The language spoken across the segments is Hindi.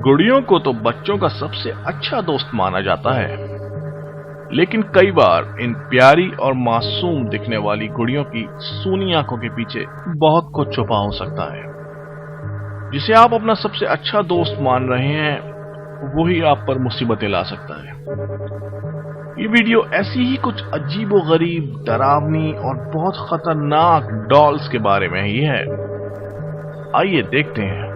गुड़ियों को तो बच्चों का सबसे अच्छा दोस्त माना जाता है, लेकिन कई बार इन प्यारी और मासूम दिखने वाली गुड़ियों की सूनी आंखों के पीछे बहुत कुछ छुपा हो सकता है। जिसे आप अपना सबसे अच्छा दोस्त मान रहे हैं, वही आप पर मुसीबतें ला सकता है। ये वीडियो ऐसी ही कुछ अजीबोगरीब, डरावनी और बहुत खतरनाक डॉल्स के बारे में ही है। आइए देखते हैं।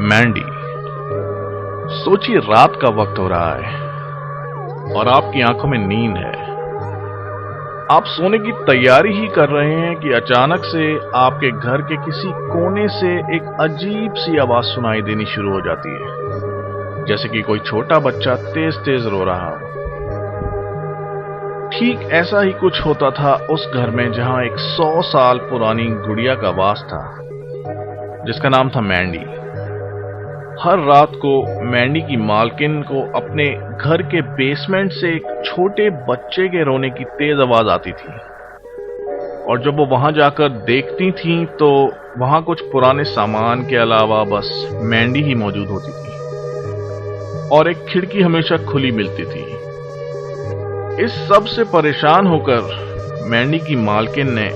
मैंडी। सोचिए, रात का वक्त हो रहा है और आपकी आंखों में नींद है। आप सोने की तैयारी ही कर रहे हैं कि अचानक से आपके घर के किसी कोने से एक अजीब सी आवाज सुनाई देनी शुरू हो जाती है, जैसे कि कोई छोटा बच्चा तेज तेज रो रहा हो। ठीक ऐसा ही कुछ होता था उस घर में जहां एक 100 साल पुरानी गुड़िया का वास था, जिसका नाम था मैंडी। हर रात को मैंडी की मालकिन को अपने घर के बेसमेंट से एक छोटे बच्चे के रोने की तेज आवाज आती थी, और जब वो वहां जाकर देखती थीं तो वहां कुछ पुराने सामान के अलावा बस मैंडी ही मौजूद होती थी, और एक खिड़की हमेशा खुली मिलती थी। इस सब से परेशान होकर मैंडी की मालकिन ने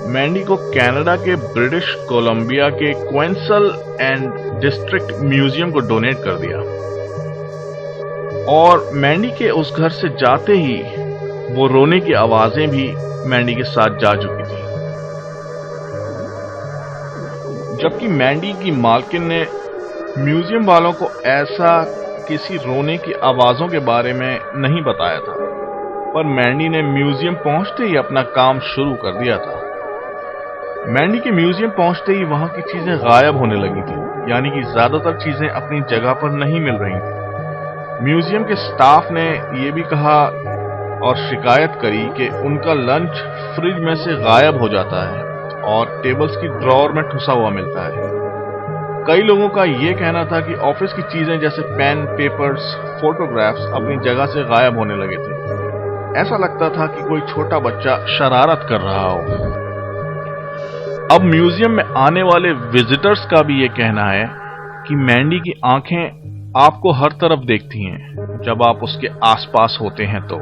मैंडी को कनाडा के ब्रिटिश कोलंबिया के क्वेंसल एंड डिस्ट्रिक्ट म्यूजियम को डोनेट कर दिया, और मैंडी के उस घर से जाते ही वो रोने की आवाजें भी मैंडी के साथ जा चुकी थी। जबकि मैंडी की मालकिन ने म्यूजियम वालों को ऐसा किसी रोने की आवाजों के बारे में नहीं बताया था, पर मैंडी ने म्यूजियम पहुंचते ही अपना काम शुरू कर दिया था। मैंडी के म्यूजियम पहुंचते ही वहां की चीजें गायब होने लगी थी, यानी कि ज्यादातर चीजें अपनी जगह पर नहीं मिल रही थी। म्यूजियम के स्टाफ ने यह भी कहा और शिकायत करी कि उनका लंच फ्रिज में से गायब हो जाता है और टेबल्स की ड्रॉअर में ठुसा हुआ मिलता है। कई लोगों का यह कहना था कि ऑफिस की चीजें जैसे पेन, पेपर्स, फोटोग्राफ्स अपनी जगह से गायब होने लगे थे। ऐसा लगता था कि कोई छोटा बच्चा शरारत कर रहा हो। अब म्यूजियम में आने वाले विजिटर्स का भी ये कहना है कि मैंडी की आंखें आपको हर तरफ देखती हैं जब आप उसके आसपास होते हैं तो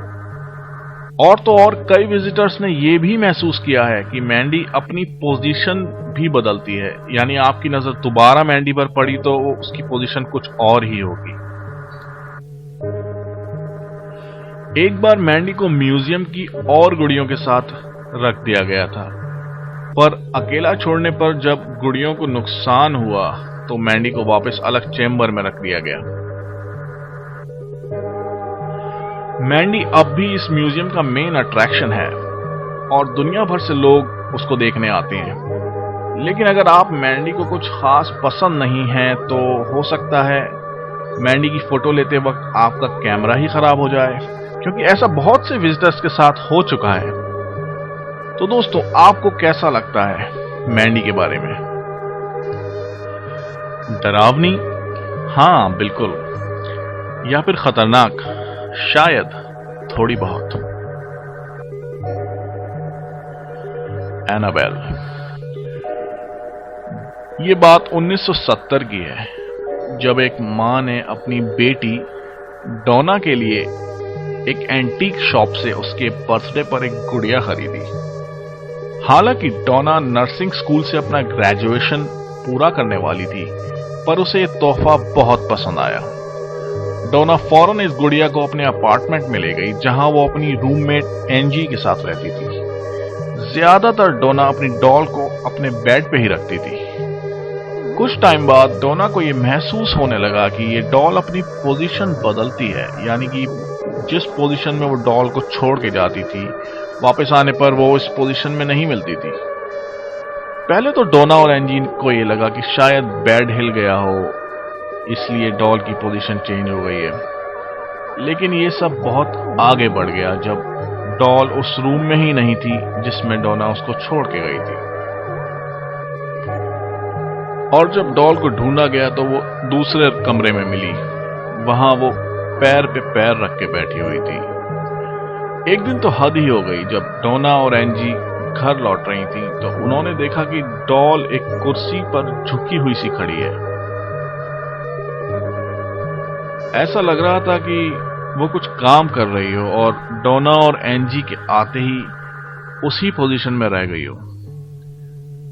और कई विजिटर्स ने यह भी महसूस किया है कि मैंडी अपनी पोजीशन भी बदलती है, यानी आपकी नजर दोबारा मैंडी पर पड़ी तो उसकी पोजीशन कुछ और ही होगी। एक बार मैंडी को म्यूजियम की और गुड़ियों के साथ रख दिया गया था, पर अकेला छोड़ने पर जब गुड़ियों को नुकसान हुआ तो मैंडी को वापस अलग चेंबर में रख दिया गया। मैंडी अब भी इस म्यूजियम का मेन अट्रैक्शन है और दुनिया भर से लोग उसको देखने आते हैं। लेकिन अगर आप मैंडी को कुछ खास पसंद नहीं है तो हो सकता है मैंडी की फोटो लेते वक्त आपका कैमरा ही खराब हो जाए, क्योंकि ऐसा बहुत से विजिटर्स के साथ हो चुका है। तो दोस्तों, आपको कैसा लगता है मैंडी के बारे में? डरावनी? हाँ, बिल्कुल। या फिर खतरनाक? शायद थोड़ी बहुत। एनाबेल। ये बात 1970 की है, जब एक मां ने अपनी बेटी डोना के लिए एक एंटीक शॉप से उसके बर्थडे पर एक गुड़िया खरीदी। हालांकि डोना नर्सिंग स्कूल से अपना ग्रेजुएशन पूरा करने वाली थी, पर उसे यह तोहफा बहुत पसंद आया। डोना फौरन इस गुड़िया को अपने अपार्टमेंट में ले गई, जहां वो अपनी रूममेट एंजी के साथ रहती थी। ज्यादातर डोना अपनी डॉल को अपने बेड पे ही रखती थी। कुछ टाइम बाद डोना को यह महसूस होने लगा कि ये डॉल अपनी पोजीशन बदलती है, यानी कि जिस पोजीशन में वो डॉल को छोड़ के जाती थी, वापस आने पर वो इस पोजीशन में नहीं मिलती थी। पहले तो डोना और एंजी को ये लगा कि शायद बेड हिल गया हो, इसलिए डॉल की पोजीशन चेंज हो गई है। लेकिन ये सब बहुत आगे बढ़ गया जब डॉल उस रूम में ही नहीं थी जिसमें डोना उसको छोड़ के गई थी। और जब डॉल को ढूंढा गया तो वो दूसरे कमरे में मिली। वहां वो पैर पे पैर रख के बैठी हुई थी। एक दिन तो हद ही हो गई जब डोना और एंजी घर लौट रही थी तो उन्होंने देखा कि डॉल एक कुर्सी पर झुकी हुई सी खड़ी है। ऐसा लग रहा था कि वो कुछ काम कर रही हो और डोना और एंजी के आते ही उसी पोजीशन में रह गई हो।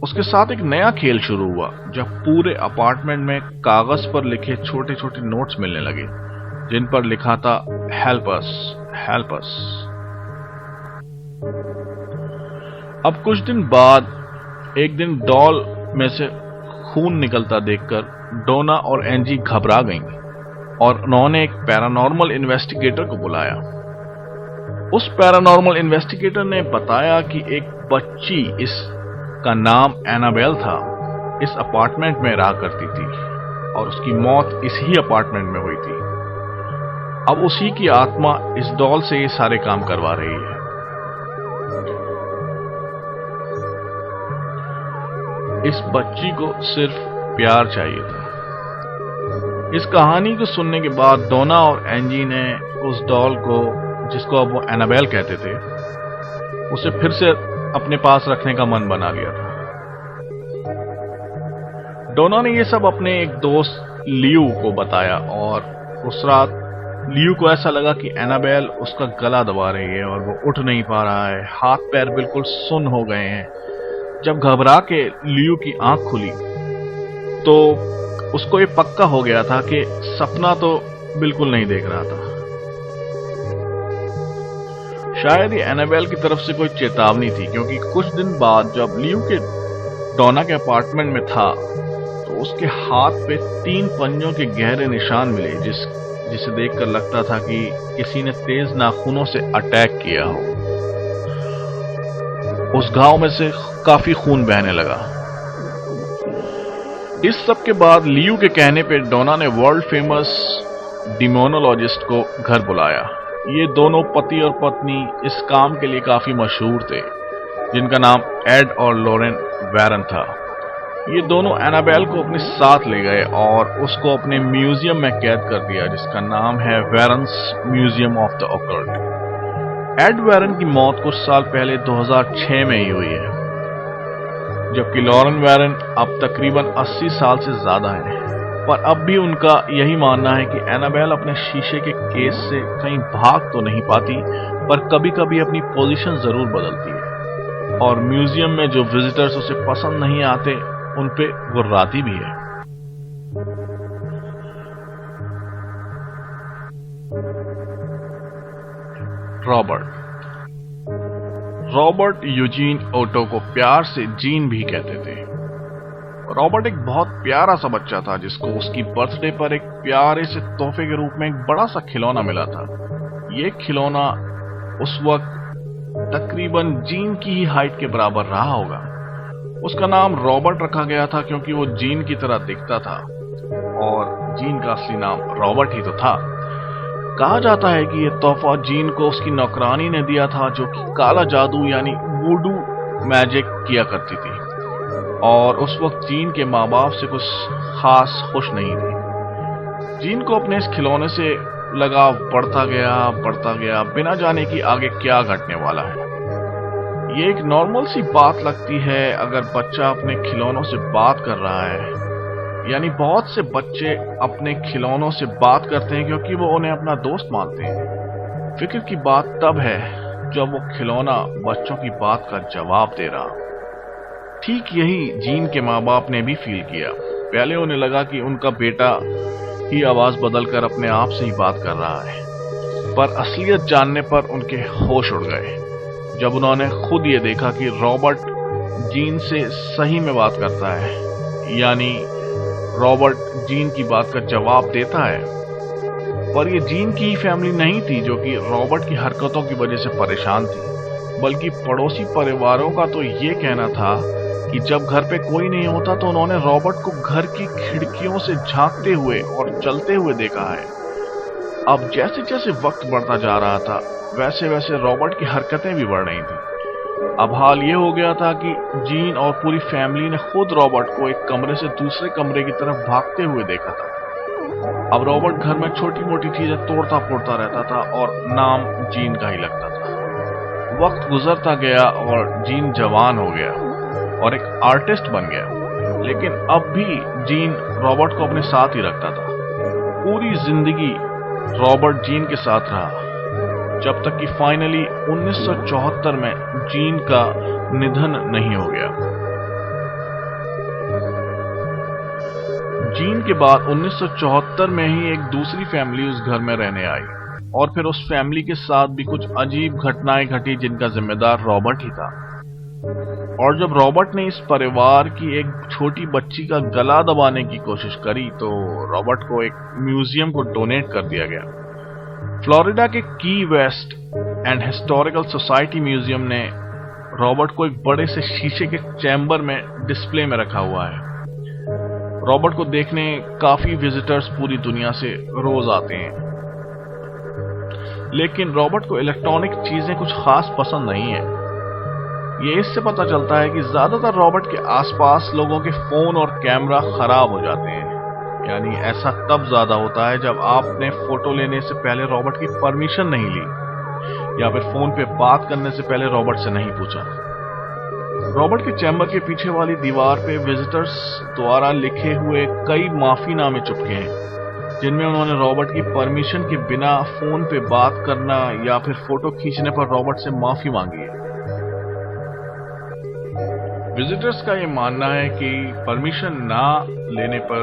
उसके साथ एक नया खेल शुरू हुआ जब पूरे अपार्टमेंट में कागज पर लिखे छोटे छोटे नोट्स मिलने लगे जिन पर लिखा था हेल्प अस, हेल्प अस। अब कुछ दिन बाद एक दिन डॉल में से खून निकलता देखकर डोना और एंजी घबरा गईं और उन्होंने एक पैरानॉर्मल इन्वेस्टिगेटर को बुलाया। उस पैरानॉर्मल इन्वेस्टिगेटर ने बताया कि एक बच्ची, इसका नाम एनाबेल था, इस अपार्टमेंट में रहा करती थी और उसकी मौत इसी अपार्टमेंट में हुई थी। अब उसी की आत्मा इस डॉल से ये सारे काम करवा रही है। इस बच्ची को सिर्फ प्यार चाहिए था। इस कहानी को सुनने के बाद डोना और एंजी ने उस डॉल को, जिसको अब वो एनाबेल कहते थे, उसे फिर से अपने पास रखने का मन बना लिया था। डोना ने ये सब अपने एक दोस्त लियू को बताया और उस रात लियू को ऐसा लगा कि एनाबेल उसका गला दबा रही है और वो उठ नहीं पा रहा है, हाथ पैर बिल्कुल सुन्न हो गए हैं। जब घबरा के लियू की आंख खुली तो उसको ये पक्का हो गया था कि सपना तो बिल्कुल नहीं देख रहा था। शायद ये एनाबेल की तरफ से कोई चेतावनी थी, क्योंकि कुछ दिन बाद जब लियू के डोना के अपार्टमेंट में था तो उसके हाथ पे 3 पंजों के गहरे निशान मिले जिसे देखकर लगता था कि किसी ने तेज नाखूनों से अटैक किया हो। उस घाव में से काफी खून बहने लगा। इस सब के बाद लियू के कहने पे डोना ने वर्ल्ड फेमस डिमोनोलॉजिस्ट को घर बुलाया। ये दोनों पति और पत्नी इस काम के लिए काफी मशहूर थे, जिनका नाम एड और लॉरेन वैरन था। ये दोनों एनाबेल को अपने साथ ले गए और उसको अपने म्यूजियम में कैद कर दिया, जिसका नाम है Warren's museum of the occult. Ed Warren की मौत कुछ साल पहले 2006 में ही हुई है, जबकि लॉरेन वैरन अब तकरीबन 80 साल से ज्यादा है। पर अब भी उनका यही मानना है कि एनाबेल अपने शीशे के केस से कहीं भाग तो नहीं पाती, पर कभी कभी अपनी पोजीशन जरूर बदलती है और म्यूजियम में जो विजिटर्स उसे पसंद नहीं आते उन पे गुर्राती भी है। रॉबर्ट यूजीन ओटो को प्यार से जीन भी कहते थे। रॉबर्ट एक बहुत प्यारा सा बच्चा था जिसको उसकी बर्थडे पर एक प्यारे से तोहफे के रूप में एक बड़ा सा खिलौना मिला था। ये खिलौना उस वक्त तकरीबन जीन की ही हाइट के बराबर रहा होगा। उसका नाम रॉबर्ट रखा गया था क्योंकि वो जीन की तरह दिखता था और जीन का असली नाम रॉबर्ट ही तो था। कहा जाता है कि यह तोहफा जीन को उसकी नौकरानी ने दिया था, जो कि काला जादू यानी वूडू मैजिक किया करती थी और उस वक्त जीन के माँ बाप से कुछ खास खुश नहीं थी। जीन को अपने इस खिलौने से लगाव बढ़ता गया बिना जाने कि आगे क्या घटने वाला है। ये एक नॉर्मल सी बात लगती है अगर बच्चा अपने खिलौनों से बात कर रहा है, यानी बहुत से बच्चे अपने खिलौनों से बात करते हैं क्योंकि वो उन्हें अपना दोस्त मानते हैं। फिक्र की बात तब है जब वो खिलौना बच्चों की बात का जवाब दे रहा। ठीक यही जीन के माँ बाप ने भी फील किया। पहले उन्हें लगा कि उनका बेटा ही आवाज बदलकर अपने आप से ही बात कर रहा है, पर असलियत जानने पर उनके होश उड़ गए जब उन्होंने खुद ये देखा कि रॉबर्ट जीन से सही में बात करता है, यानी रॉबर्ट जीन की बात का जवाब देता है। पर ये जीन की ही फैमिली नहीं थी जो कि रॉबर्ट की हरकतों की वजह से परेशान थी, बल्कि पड़ोसी परिवारों का तो ये कहना था कि जब घर पे कोई नहीं होता तो उन्होंने रॉबर्ट को घर की खिड़कियों से झांकते हुए और चलते हुए देखा है। अब जैसे जैसे वक्त बढ़ता जा रहा था वैसे वैसे रॉबर्ट की हरकतें भी बढ़ रही थी। अब हाल ये हो गया था कि जीन और पूरी फैमिली ने खुद रॉबर्ट को एक कमरे से दूसरे कमरे की तरफ भागते हुए देखा था। अब रॉबर्ट घर में छोटी मोटी चीजें तोड़ता फोड़ता रहता था और नाम जीन का ही लगता था। वक्त गुजरता गया और जीन जवान हो गया और एक आर्टिस्ट बन गया, लेकिन अब भी जीन रॉबर्ट को अपने साथ ही रखता था। पूरी जिंदगी रॉबर्ट जीन के साथ रहा, जब तक कि फाइनली 1974 में जीन का निधन नहीं हो गया। जीन के बाद 1974 में ही एक दूसरी फैमिली उस घर में रहने आई और फिर उस फैमिली के साथ भी कुछ अजीब घटनाएं घटी, जिनका जिम्मेदार रॉबर्ट ही था। और जब रॉबर्ट ने इस परिवार की एक छोटी बच्ची का गला दबाने की कोशिश करी तो रॉबर्ट को एक म्यूजियम को डोनेट कर दिया गया। फ्लोरिडा के Key West and historical society museum ने रॉबर्ट को एक बड़े से शीशे के चैम्बर में डिस्प्ले में रखा हुआ है। रॉबर्ट को देखने काफी विजिटर्स पूरी दुनिया से रोज आते हैं, लेकिन रॉबर्ट को इलेक्ट्रॉनिक चीजें कुछ खास पसंद नहीं है। ये इससे पता चलता है कि ज्यादातर रॉबर्ट के आसपास लोगों के फोन और कैमरा खराब हो जाते हैं। यानी ऐसा तब ज्यादा होता है जब आपने फोटो लेने से पहले रॉबर्ट की परमिशन नहीं ली या फिर फोन पे बात करने से पहले रॉबर्ट से नहीं पूछा। रॉबर्ट के चैम्बर के पीछे वाली दीवार पे विजिटर्स द्वारा लिखे हुए कई माफीनामे चिपके हैं, जिनमें उन्होंने रॉबर्ट की परमिशन के बिना फोन पे बात करना या फिर फोटो खींचने पर रॉबर्ट से माफी मांगी है। विजिटर्स का ये मानना है कि परमिशन ना लेने पर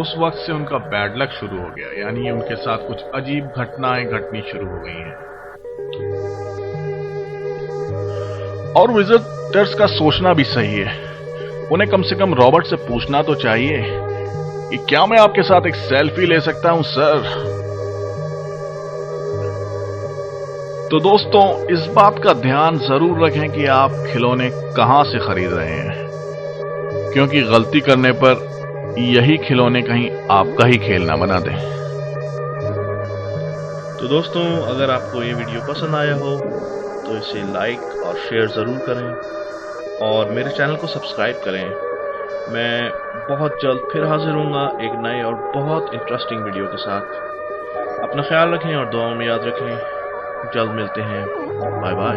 उस वक्त से उनका बैड लक शुरू हो गया, यानी उनके साथ कुछ अजीब घटनाएं घटनी शुरू हो गई हैं। और विजिटर्स का सोचना भी सही है, उन्हें कम से कम रॉबर्ट से पूछना तो चाहिए कि क्या मैं आपके साथ एक सेल्फी ले सकता हूं सर। तो दोस्तों, इस बात का ध्यान जरूर रखें कि आप खिलौने कहां से खरीद रहे हैं, क्योंकि गलती करने पर यही खिलौने कहीं आपका ही खेल ना बना दें। तो दोस्तों, अगर आपको ये वीडियो पसंद आया हो तो इसे लाइक और शेयर ज़रूर करें और मेरे चैनल को सब्सक्राइब करें। मैं बहुत जल्द फिर हाजिर होऊंगा एक नए और बहुत इंटरेस्टिंग वीडियो के साथ। अपना ख्याल रखें और दुआओं में याद रखें। जल्द मिलते हैं। Bye bye.